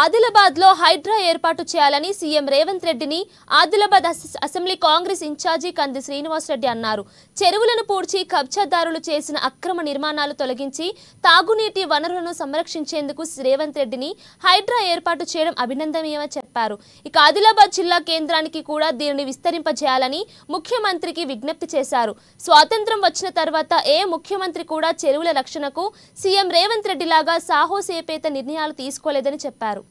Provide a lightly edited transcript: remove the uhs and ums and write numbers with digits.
ఆదిలాబాద్ లో హైడ్రా ఏర్పాటు చేయాలని సీఎం రేవంత్ రెడ్డిని ఆదిలాబాద్ అసెంబ్లీ కాంగ్రెస్ ఇన్ఛార్జి కంది శ్రీనివాస్ రెడ్డి అన్నారు. చెరువులను పూడ్చి కబ్జాదారులు చేసిన అక్రమ నిర్మాణాలు తొలగించి తాగునీటి వనరులను సంరక్షించేందుకు రేవంత్ రెడ్డిని హైడ్రా ఏర్పాటు చేయడం అభినందనీయమని చెప్పారు. ఇక ఆదిలాబాద్ జిల్లా కేంద్రానికి కూడా దీనిని విస్తరింపజేయాలని ముఖ్యమంత్రికి విజ్ఞప్తి చేశారు. స్వాతంత్ర్యం వచ్చిన తర్వాత ఏ ముఖ్యమంత్రి కూడా చెరువుల రక్షణకు సీఎం రేవంత్ రెడ్డి లాగా సాహసోపేత నిర్ణయాలు తీసుకోలేదని చెప్పారు.